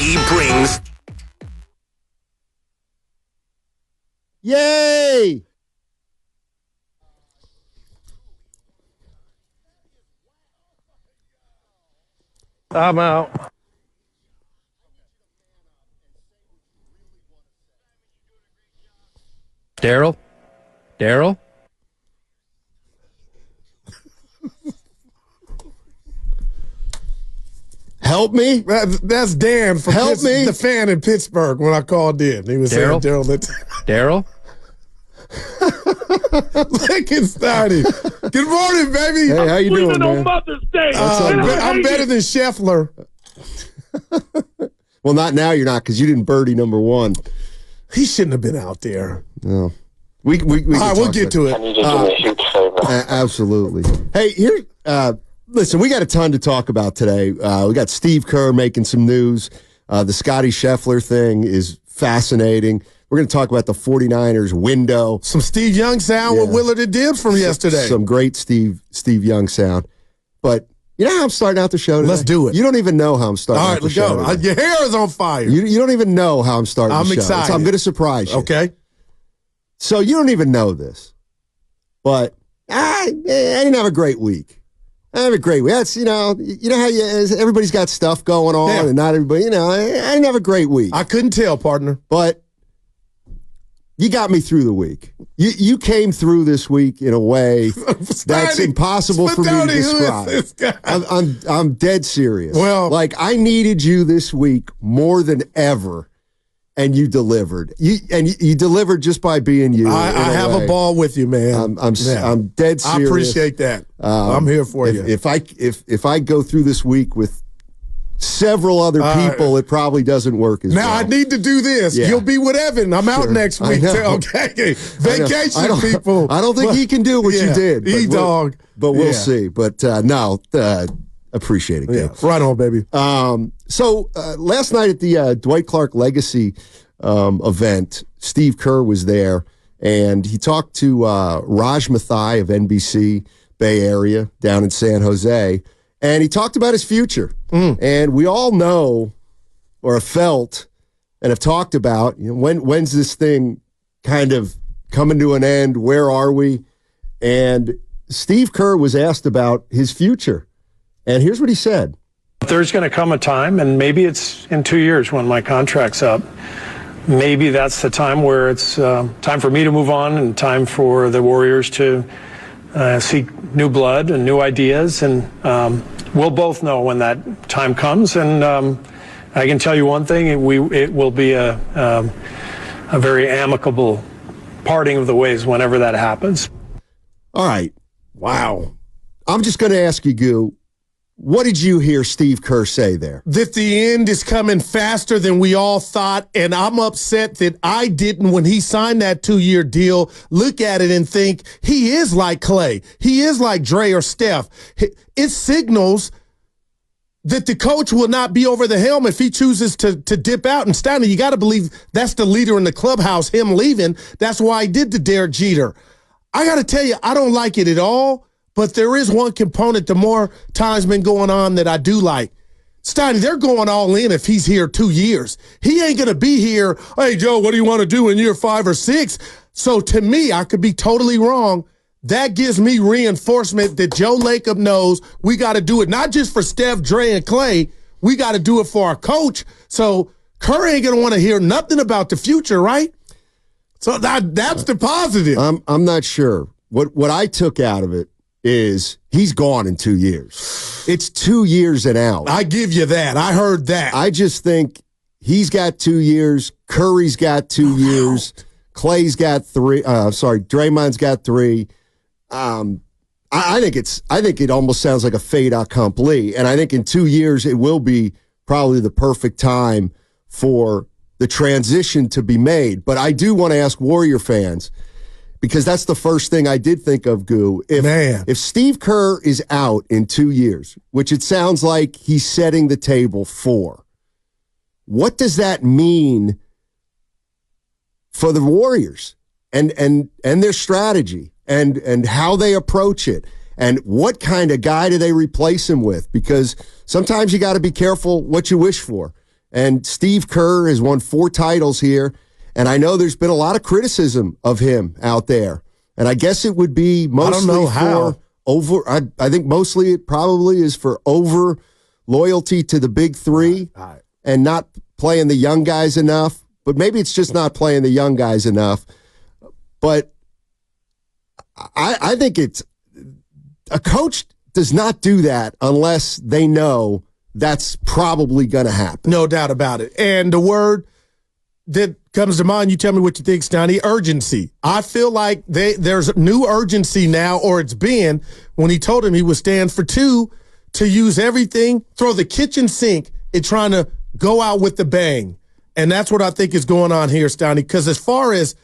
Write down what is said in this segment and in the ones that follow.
He brings... Yay! I'm out. Daryl? Help me? That's Dan from the fan in Pittsburgh when I called in. He was saying, Daryl. Daryl? Look at Steiny. Good morning, baby. Hey, how you doing, man? On Mother's Day. I'm better than Scheffler. Well, not now. You're not, because you didn't birdie number one. He shouldn't have been out there. No. All right, we'll get to it. I need you to do me a huge favor. Absolutely. Hey, here. Listen, we got a ton to talk about today. We got Steve Kerr making some news. The Scotty Scheffler thing is fascinating. We're going to talk about the 49ers window. Some Steve Young sound with Willard and Dibbs from yesterday. Some great Steve Young sound. But you know how I'm starting out the show today? Let's do it. You don't even know how I'm starting out the show. All right, let's go. Your hair is on fire. You don't even know how I'm starting the show. I'm excited. So I'm going to surprise you. Okay. So you don't even know this. But I didn't have a great week. I have a great week. That's, you know how everybody's got stuff going on and not everybody, I didn't have a great week. I couldn't tell, partner. But you got me through the week. You came through this week in a way that's impossible for me to describe. I'm dead serious. Well, like, I needed you this week more than ever. And you delivered. You delivered just by being you. I have a ball with you, man. I'm dead serious. I appreciate that. I'm here for you. If I go through this week with several other people, it probably doesn't work as well. Now I need to do this. Yeah. You'll be with Evan. I'm out next week. Okay, vacation, people. I don't think he can do what you did. E-dog. But we'll see. But appreciate it, Gabe. Right on, baby. So last night at the Dwight Clark Legacy event, Steve Kerr was there, and he talked to Raj Mathai of NBC Bay Area down in San Jose, and he talked about his future. And we all know or have felt and have talked about, when's this thing kind of coming to an end? Where are we? And Steve Kerr was asked about his future, and here's what he said. There's going to come a time, and maybe it's in 2 years when my contract's up. Maybe that's the time where it's time for me to move on and time for the Warriors to seek new blood and new ideas. And we'll both know when that time comes. And I can tell you one thing, it will be a very amicable parting of the ways whenever that happens. All right. Wow. I'm just going to ask you, Goo, what did you hear Steve Kerr say there? That the end is coming faster than we all thought, and I'm upset that I didn't, when he signed that 2-year deal, look at it and think he is like Clay. He is like Dre or Steph. It signals that the coach will not be over the helm if he chooses to dip out. And Steiny, you got to believe that's the leader in the clubhouse, him leaving. That's why he did the Derek Jeter. I got to tell you, I don't like it at all. But there is one component, the more time's been going on, that I do like. Steiny, they're going all in if he's here 2 years. He ain't going to be here, hey, Joe, what do you want to do in year 5 or 6? So to me, I could be totally wrong. That gives me reinforcement that Joe Lacob knows we got to do it, not just for Steph, Dre, and Clay. We got to do it for our coach. So Kerr ain't going to want to hear nothing about the future, right? So that's the positive. I'm not sure. What I took out of it is he's gone in 2 years. It's 2 years and out. I give you that. I heard that. I just think he's got 2 years. Curry's got 2 years. Clay's got 3. Draymond's got 3. I think it almost sounds like a fait accompli. And I think in 2 years it will be probably the perfect time for the transition to be made. But I do want to ask Warrior fans, because that's the first thing I did think of, Goo. If Steve Kerr is out in 2 years, which it sounds like he's setting the table for, what does that mean for the Warriors and their strategy and how they approach it? And what kind of guy do they replace him with? Because sometimes you got to be careful what you wish for. And Steve Kerr has won 4 titles here. And I know there's been a lot of criticism of him out there. And I guess it would be mostly I think mostly it probably is for over loyalty to the big 3 and not playing the young guys enough. But maybe it's just not playing the young guys enough. But I think it's a coach does not do that unless they know that's probably going to happen. No doubt about it. And the word that comes to mind, you tell me what you think, Steiny, urgency. I feel like there's new urgency now, or it's been, when he told him he would stand for 2 to use everything, throw the kitchen sink and trying to go out with the bang. And that's what I think is going on here, Steiny, because as far as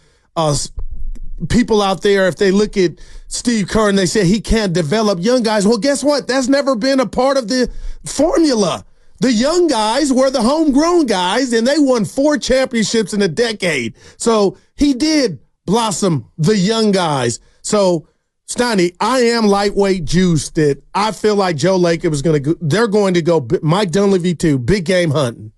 people out there, if they look at Steve Kerr and they say he can't develop young guys, well, guess what? That's never been a part of the formula. The young guys were the homegrown guys, and they won 4 championships in a decade. So he did blossom the young guys. So, Steiny, I am lightweight juiced that I feel like Joe Lacob is going to go. They're going to go Mike Dunleavy too, big game hunting.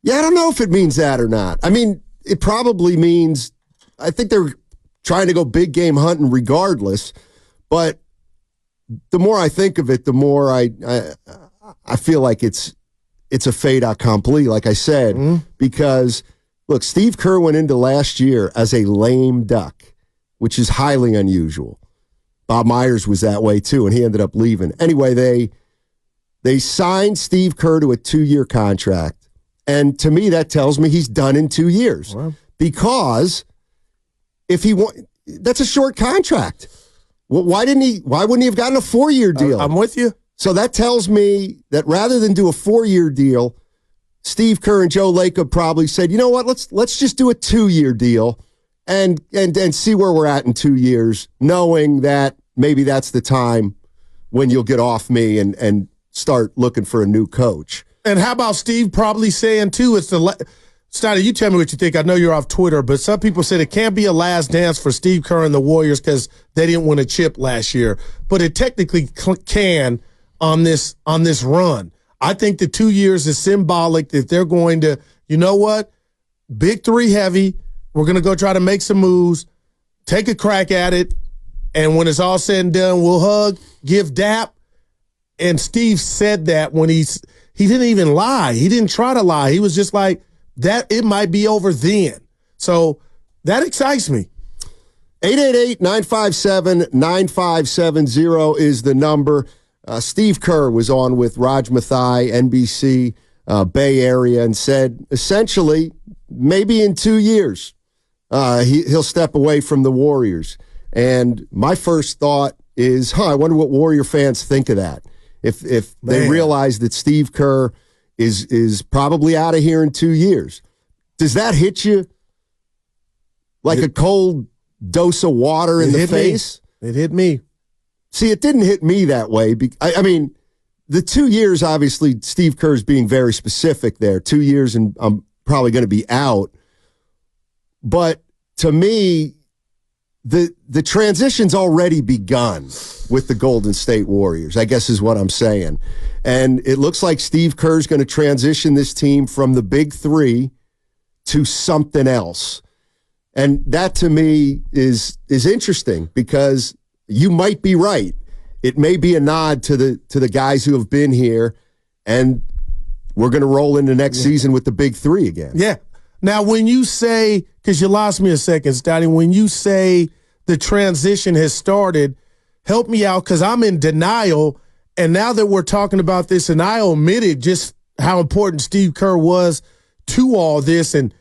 Yeah, I don't know if it means that or not. I mean, it probably means, I think they're trying to go big game hunting regardless. But the more I think of it, the more I feel like it's a fait accompli, like I said, because, look, Steve Kerr went into last year as a lame duck, which is highly unusual. Bob Myers was that way too, and he ended up leaving. Anyway, they signed Steve Kerr to a 2-year contract, and to me that tells me he's done in 2 years. Wow. Because if he that's a short contract. Well, why wouldn't he have gotten a 4-year deal? I'm with you. So that tells me that rather than do a 4-year deal, Steve Kerr and Joe Lacob probably said, you know what, let's just do a 2-year deal and see where we're at in 2 years, knowing that maybe that's the time when you'll get off me and start looking for a new coach. And how about Steve probably saying, too, it's Steiny, you tell me what you think. I know you're off Twitter, but some people said it can't be a last dance for Steve Kerr and the Warriors because they didn't win a chip last year. But it technically can on this run. I think the 2 years is symbolic that they're going to, you know what, big 3 heavy. We're going to go try to make some moves, take a crack at it, and when it's all said and done, we'll hug, give dap. And Steve said that when he didn't even lie. He didn't try to lie. He was just like, that it might be over then. So that excites me. 888-957-9570 is the number. Steve Kerr was on with Raj Mathai, NBC Bay Area, and said essentially maybe in 2 years he'll step away from the Warriors. And my first thought is, I wonder what Warrior fans think of that. If they realize that Steve Kerr is probably out of here in 2 years. Does that hit you like a cold dose of water in the face? It hit me. See, it didn't hit me that way. I mean, the 2 years, obviously, Steve Kerr's being very specific there. 2 years and I'm probably going to be out. But to me, the transition's already begun with the Golden State Warriors, I guess is what I'm saying. And it looks like Steve Kerr's going to transition this team from the big 3 to something else. And that to me is interesting because you might be right. It may be a nod to the guys who have been here, and we're going to roll into next season with the big 3 again. Yeah. Now, when you say, because you lost me a second, Steiny, when you say the transition has started, help me out because I'm in denial. And now that we're talking about this, and I omitted just how important Steve Kerr was to all this and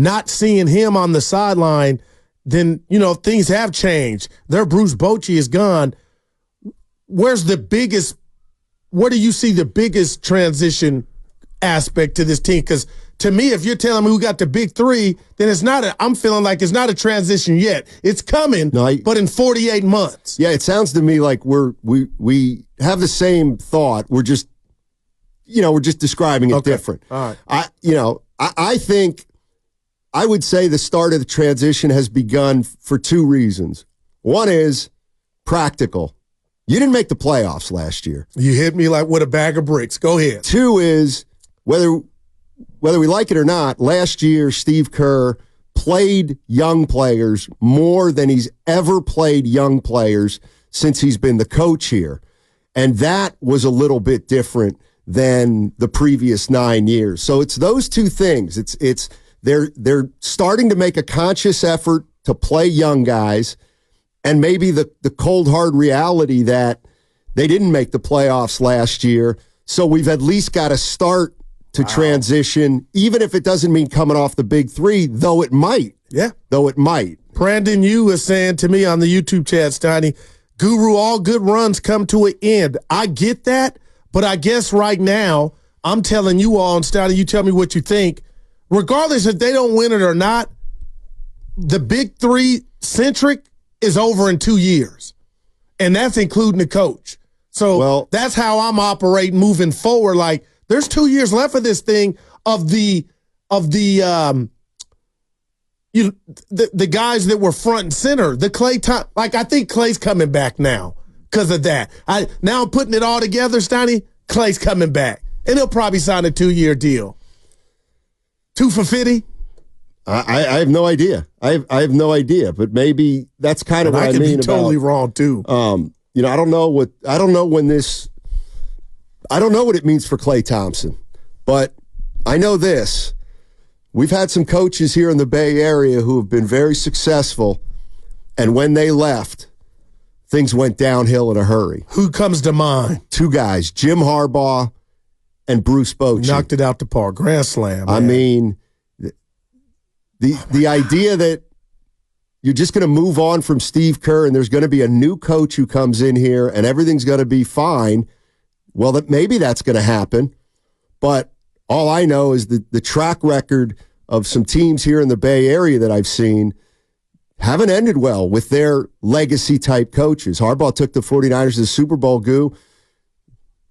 not seeing him on the sideline, then, things have changed. Their Bruce Bochy is gone. Where do you see the biggest transition aspect to this team? Because to me, if you're telling me who got the big 3, then I'm feeling like it's not a transition yet. It's coming, but in 48 months. Yeah, it sounds to me like we have the same thought. We're just describing it different. All right. I think I would say the start of the transition has begun for 2 reasons. One is practical. You didn't make the playoffs last year. You hit me like with a bag of bricks. Go ahead. 2 is whether whether we like it or not, last year Steve Kerr played young players more than he's ever played young players since he's been the coach here. And that was a little bit different than the previous 9 years. So it's those two things. They're starting to make a conscious effort to play young guys, and maybe the cold hard reality that they didn't make the playoffs last year. So we've at least got to start to transition, even if it doesn't mean coming off the big three, though it might. Yeah. Though it might. Brandon Yu is saying to me on the YouTube chat, Steiny, Guru, all good runs come to an end. I get that, but I guess right now, I'm telling you all, and Steiny, you tell me what you think. Regardless if they don't win it or not, the big three centric is over in 2 years. And that's including the coach. So that's how I'm operating moving forward. Like, there's 2 years left of this thing of the guys that were front and center. The Clay time, like, I think Clay's coming back now because of that. Now I'm putting it all together, Steiny. Clay's coming back. And he'll probably sign a 2-year deal. 2 for 50? I have no idea. I have no idea, but maybe that's kind of what I mean. I could be totally wrong too. I don't know what it means for Klay Thompson, but I know this. We've had some coaches here in the Bay Area who have been very successful, and when they left, things went downhill in a hurry. Who comes to mind? 2 guys, Jim Harbaugh and Bruce Bochy. Knocked it out the park. Grand slam. Man. I mean, the idea that you're just going to move on from Steve Kerr and there's going to be a new coach who comes in here and everything's going to be fine, well, maybe that's going to happen. But all I know is the track record of some teams here in the Bay Area that I've seen haven't ended well with their legacy-type coaches. Harbaugh took the 49ers to the Super Bowl, Goo.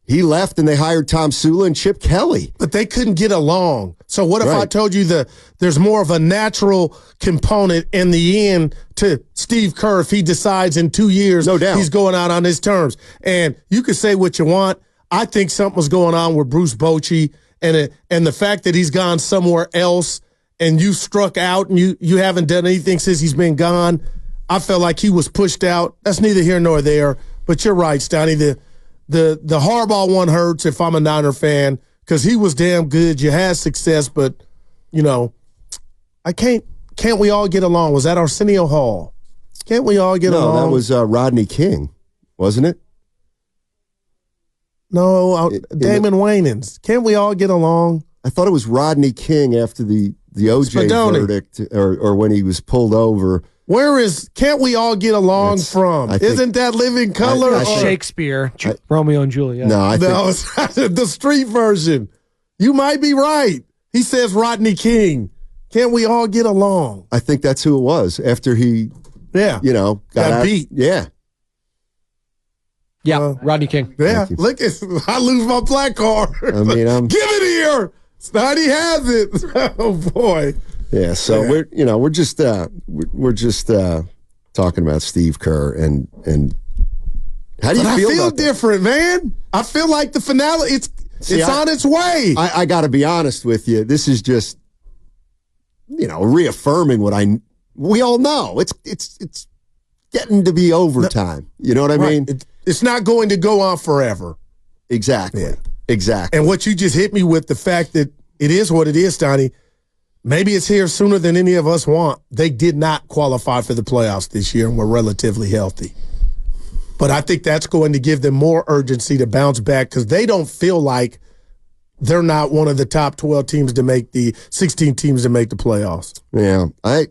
He left and they hired Tom Sula and Chip Kelly. But they couldn't get along. So what if I told you that there's more of a natural component in the end to Steve Kerr if he decides in 2 years he's going out on his terms? And you can say what you want. I think something was going on with Bruce Bochy and the fact that he's gone somewhere else and you struck out and you haven't done anything since he's been gone. I felt like he was pushed out. That's neither here nor there. But you're right, Steiny. The Harbaugh one hurts if I'm a Niner fan because he was damn good. You had success, but, I can't we all get along? Was that Arsenio Hall? Can't we all get along? No, that was Rodney King, wasn't it? No, Damon Wayans. Can't we all get along? I thought it was Rodney King after the OJ verdict or when he was pulled over. Where is Can't We All Get Along from? Isn't that Living Color? Shakespeare, Romeo and Juliet. No, it's not the street version. You might be right. He says Rodney King. Can't we all get along? I think that's who it was after he, got beat. Yeah. Yeah, Rodney King. Yeah, look, I lose my black card. I mean, give it here. Snotty has it. Oh boy. Yeah, so we're just talking about Steve Kerr and how do you feel? I feel about different, man. I feel like the finale. It's on its way. I got to be honest with you. This is just reaffirming what we all know. It's getting to be overtime. You know what I mean? It's not going to go on forever. Exactly. Yeah. Exactly. And what you just hit me with, the fact that it is what it is, Donnie. Maybe it's here sooner than any of us want. They did not qualify for the playoffs this year and were relatively healthy. But I think that's going to give them more urgency to bounce back because they don't feel like they're not one of the top 12 teams to make the 16 teams to make the playoffs. Yeah. I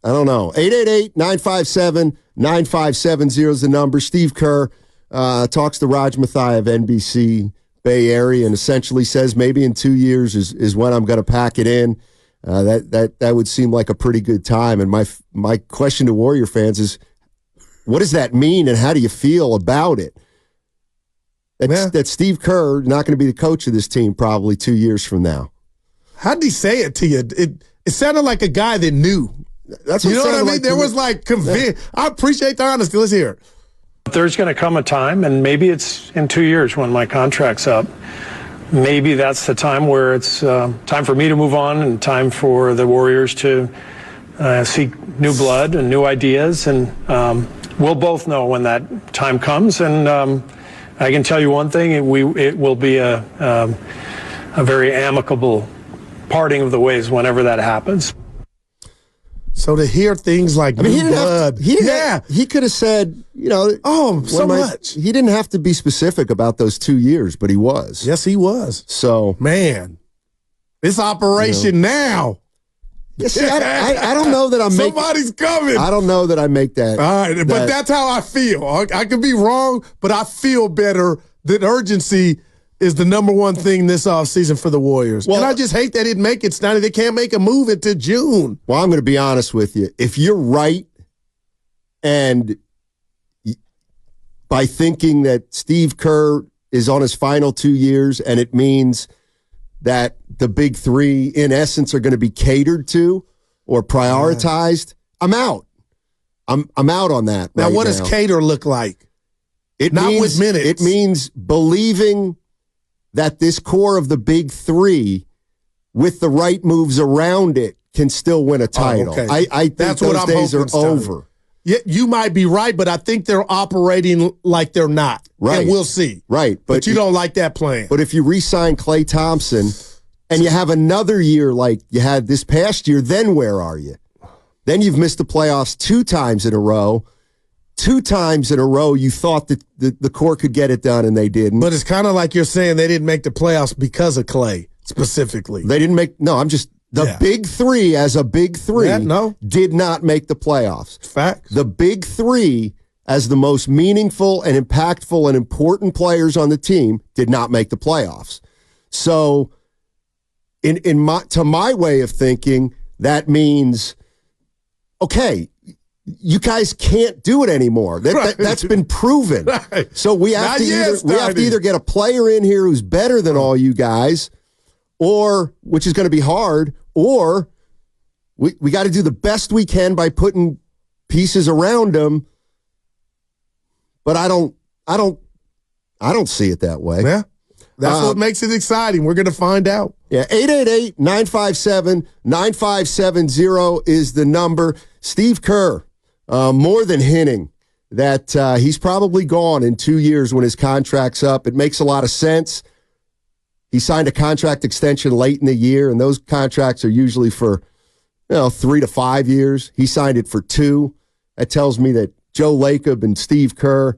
don't know. 888-957-9570 is the number. Steve Kerr talks to Raj Mathai of NBC Bay Area and essentially says maybe in 2 years is when I'm going to pack it in. That would seem like a pretty good time. And my question to Warrior fans is, what does that mean and how do you feel about it? That Steve Kerr not going to be the coach of this team probably 2 years from now. How did he say it to you? It sounded like a guy that knew. That's what you know what I mean? like there was like convinced. Yeah. I appreciate the honesty. Let's hear it. There's going to come a time, and maybe it's in 2 years when my contract's up. maybe that's the time where it's time for me to move on and time for the Warriors to seek new blood and new ideas. And we'll both know when that time comes. And I can tell you one thing, it will be a very amicable parting of the ways whenever that happens. So to hear things like I mean, new blood, he could have said, so much. He didn't have to be specific about those 2 years, but he was. Yes, he was. So, man, this operation now. Yeah, see, I don't know that I'm making. Somebody's coming. I don't know that I make that. All right, but that's how I feel. I could be wrong, but I feel better that urgency is the number one thing this offseason for the Warriors. Well, and I just hate they didn't make it, Steiny. They can't make a move until June. Well, I'm going to be honest with you. If you're right, and by thinking that Steve Kerr is on his final 2 years, and it means that the big three, in essence, are going to be catered to or prioritized, I'm out. I'm out on that. Now, what does cater look like? With minutes. It means believing that this core of the big three, with the right moves around it, can still win a title. Okay. I think that's those what I'm days hoping, are over. Yeah, you might be right, but I think they're operating like they're not. Right. And we'll see. Right. But you don't like that plan. But if you re-sign Klay Thompson and you have another year like you had this past year, then where are you? Then you've missed the playoffs 2 times in a row. 2 times in a row you thought that the core could get it done, and they didn't. But it's kind of like you're saying they didn't make the playoffs because of Klay, specifically. They didn't make – no, I'm just – the big three as a big three did not make the playoffs. Facts. The big three as the most meaningful and impactful and important players on the team did not make the playoffs. So to my way of thinking, that means, okay, you guys can't do it anymore. That's been proven. Right. So we have to either get a player in here who's better than all you guys, or, which is going to be hard, or we got to do the best we can by putting pieces around them. But I don't see it that way. Yeah. That's what makes it exciting. We're going to find out. Yeah, 888-957-9570 is the number. Steve Kerr, more than hinting that he's probably gone in 2 years when his contract's up. It makes a lot of sense. He signed a contract extension late in the year, and those contracts are usually for 3 to 5 years. He signed it for 2. That tells me that Joe Lacob and Steve Kerr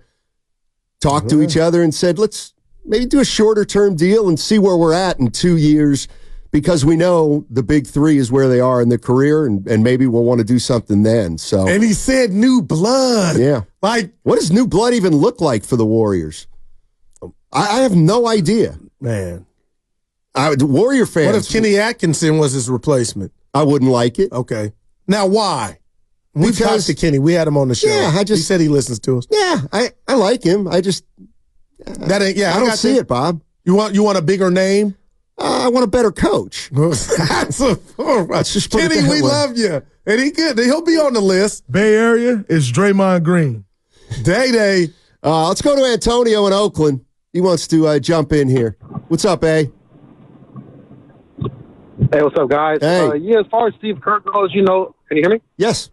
talked to each other and said, let's maybe do a shorter-term deal and see where we're at in 2 years, because we know the big three is where they are in their career, and maybe we'll want to do something then. So, and he said new blood. Yeah. Like, what does new blood even look like for the Warriors? I have no idea. Man. Warrior fans. What if Kenny Atkinson was his replacement? I wouldn't like it. Okay. Now, why? We talked to Kenny. We had him on the show. Yeah, he said he listens to us. Yeah, I like him. I just that ain't. Yeah, I don't see it, Bob. You want a bigger name? I want a better coach. That's all right. Just Kenny, we love you, and he good. He'll be on the list. Bay Area is Draymond Green. Day. Let's go to Antonio in Oakland. He wants to jump in here. What's up, A? Hey, what's up, guys? Hey. As far as Steve Kerr goes, can you hear me? Yes.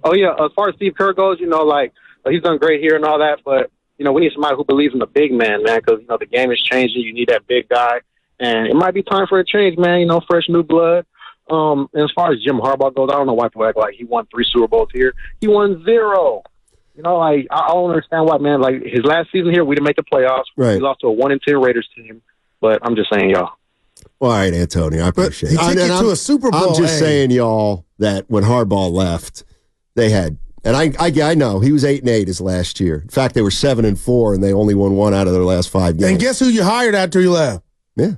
Oh, yeah, as far as Steve Kerr goes, he's done great here and all that, but, we need somebody who believes in the big man, because, the game is changing. You need that big guy, and it might be time for a change, man, fresh new blood. And as far as Jim Harbaugh goes, I don't know why people act like he won 3 Super Bowls here. He won 0. I don't understand why, man. Like, his last season here, we didn't make the playoffs. Right. We lost to a 1-10 Raiders team, but I'm just saying, y'all. All right, Antonio, I appreciate it. He took you to a Super Bowl. I'm just saying, y'all, that when Harbaugh left, they had, and I know he was 8-8 his last year. In fact, they were 7-4, and they only won 1 out of their last 5 games. And guess who you hired after he left? Yeah.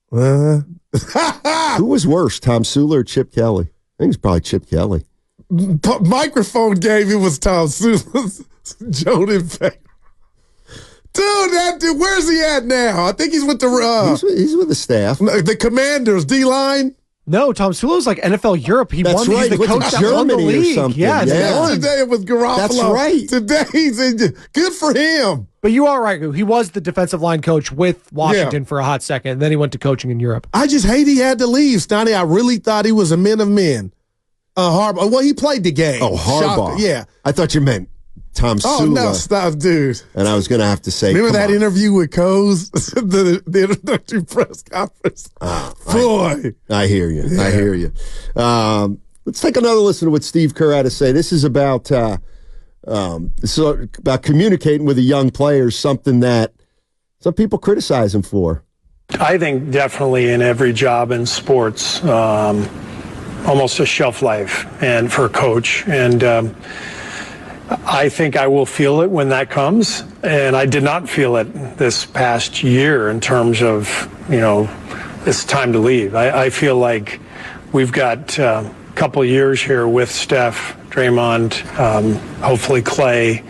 Who was worse, Tom Sula or Chip Kelly? I think it's probably Chip Kelly. Microphone game. It was Tom Sula. Joe didn't pay. Dude, where's he at now? I think he's with the he's with the staff. The Commanders, D-line. No, Tom Sulo's like NFL Europe. He That's won. right. He's the He went coach to that won the Germany or league. something. Yeah, they Yeah. won. Today it was Garoppolo. That's right. Today he's good for him. But you are right. He was the defensive line coach with Washington for a hot second. And then he went to coaching in Europe. I just hate he had to leave, Steiny. I really thought he was a man of men. Harbaugh. Well, he played the game. Oh, Harbaugh. Yeah. I thought you meant Tom Sula. Oh, no, stop, dude. And I was going to have to say, Remember that on. interview with Coase? the introductory press conference. Boy. I hear you. Yeah. I hear you. Let's take another listen to what Steve Kerr had to say. This is about communicating with the young players, something that some people criticize him for. I think definitely in every job in sports, almost a shelf life and for a coach. And I think I will feel it when that comes. And I did not feel it this past year in terms of, it's time to leave. I feel like we've got a couple years here with Steph, Draymond, hopefully Clay.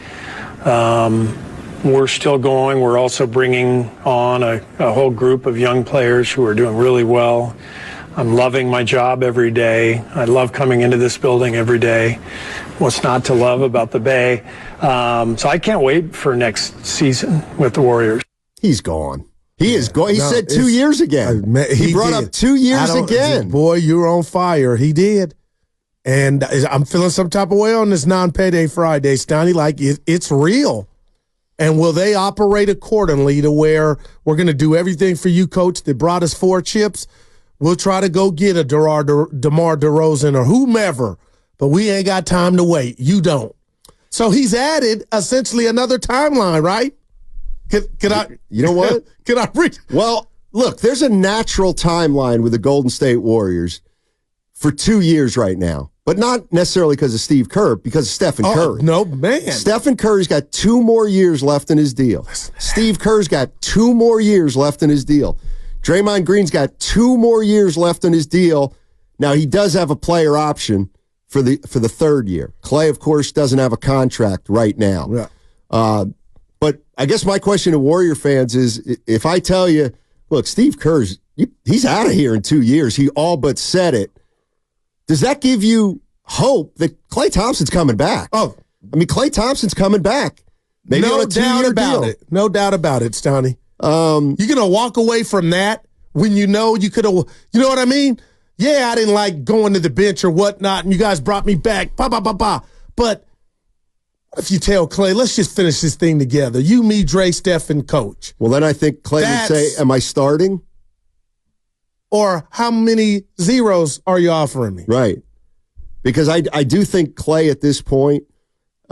We're still going. We're also bringing on a whole group of young players who are doing really well. I'm loving my job every day. I love coming into this building every day. What's not to love about the Bay? So I can't wait for next season with the Warriors. He's gone. He is going. He said 2 years again. He brought up 2 years again. Boy, you're on fire. He did. And I'm feeling some type of way on this non-payday Friday, Steiny. Like, it's real. And will they operate accordingly to where we're going to do everything for you, coach, that brought us 4 chips? We'll try to go get a DeMar DeRozan or whomever, but we ain't got time to wait. You don't. So he's added essentially another timeline, right? Can I? You know what? Can I read? Well, look, there's a natural timeline with the Golden State Warriors for 2 years right now, but not necessarily because of Steve Kerr, because of Stephen Curry. No, man. Stephen Curry's got 2 more years left in his deal. Steve Kerr's got 2 more years left in his deal. Draymond Green's got 2 more years left in his deal. Now, he does have a player option for the 3rd year. Clay, of course, doesn't have a contract right now. Yeah. But I guess my question to Warrior fans is, if I tell you, look, Steve Kerr's, he's out of here in 2 years. He all but said it. Does that give you hope that Klay Thompson's coming back? Oh, I mean, Klay Thompson's coming back. Maybe no on a 2-year doubt about deal. it. No doubt about it, Steiny. You're going to walk away from that when you know you could have, you know what I mean? Yeah, I didn't like going to the bench or whatnot, and you guys brought me back, But what if you tell Clay, let's just finish this thing together? You, me, Dre, Steph, and Coach. Well, then I think Clay would say, am I starting? Or how many zeros are you offering me? Right. Because I do think Clay at this point,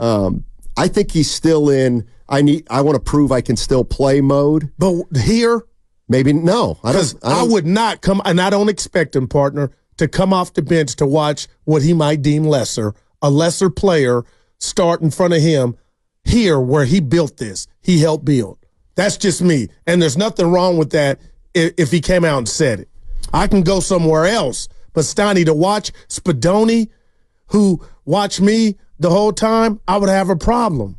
I think he's still in, I want to prove I can still play mode. But here, maybe no. I would not come, and I don't expect him, partner, to come off the bench to watch what he might deem a lesser player start in front of him here where he built this. He helped build. That's just me. And there's nothing wrong with that if he came out and said it. I can go somewhere else. But Steiny, to watch Spadoni, who watched me the whole time, I would have a problem.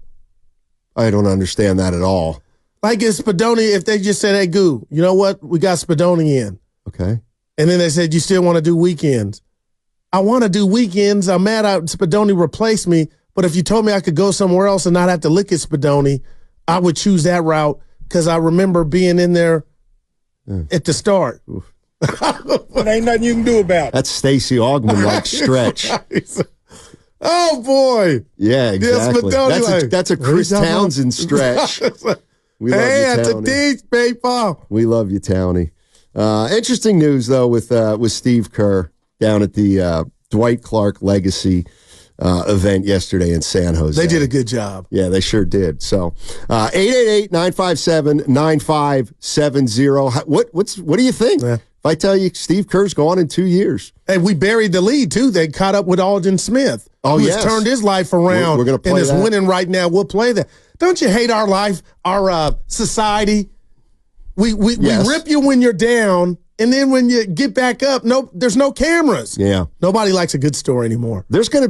I don't understand that at all. Like if Spadoni, if they just said, hey, Goo, you know what? We got Spadoni in. Okay. And then they said, you still want to do weekends. I want to do weekends. I'm mad Spadoni replaced me. But if you told me I could go somewhere else and not have to look at Spadoni, I would choose that route because I remember being in there at the start. But ain't nothing you can do about it. That's Stacey Augmon-like stretch. Oh, boy. Yeah, exactly. Yes, that's a Chris Townsend stretch. We love you, at the Townie. D's, baby. We love you, Townie. Interesting news, though, with Steve Kerr down at the Dwight Clark Legacy event yesterday in San Jose. They did a good job. Yeah, they sure did. So, 888-957-9570. What do you think? Yeah. If I tell you Steve Kerr's gone in 2 years. Hey, we buried the lead, too. They caught up with Alden Smith, who has turned his life around we're gonna play and is that. winning right now. We'll play that. Don't you hate our life, our society? We rip you when you're down, and then when you get back up, there's no cameras. Yeah. Nobody likes a good story anymore. This is going to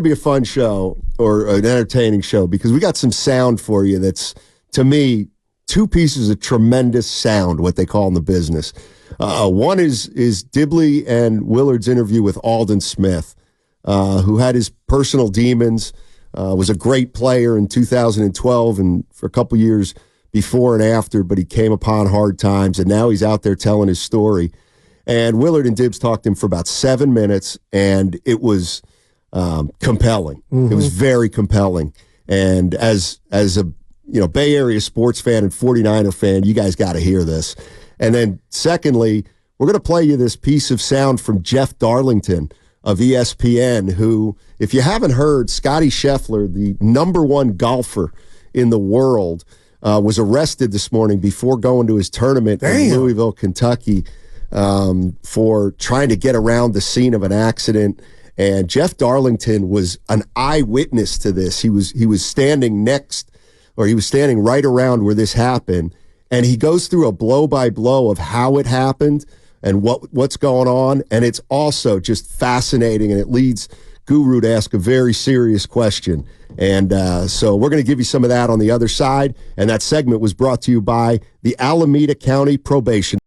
be a fun show or an entertaining show because we got some sound for you that's, to me, two pieces of tremendous sound, what they call in the business. One is Dibley and Willard's interview with Alden Smith, who had his personal demons, was a great player in 2012 and for a couple years before and after, but he came upon hard times, and now he's out there telling his story. And Willard and Dibbs talked to him for about 7 minutes, and it was compelling. It was very compelling. And as a Bay Area sports fan and 49er fan, you guys got to hear this. And then secondly, we're going to play you this piece of sound from Jeff Darlington of ESPN, who, if you haven't heard, Scotty Scheffler, the #1 golfer in the world, was arrested this morning before going to his tournament in Louisville, Kentucky, for trying to get around the scene of an accident. And Jeff Darlington was an eyewitness to this. He was standing right around where this happened, and he goes through a blow-by-blow of how it happened and what's going on, and it's also just fascinating, and it leads Guru to ask a very serious question. And so we're going to give you some of that on the other side, and that segment was brought to you by the Alameda County Probation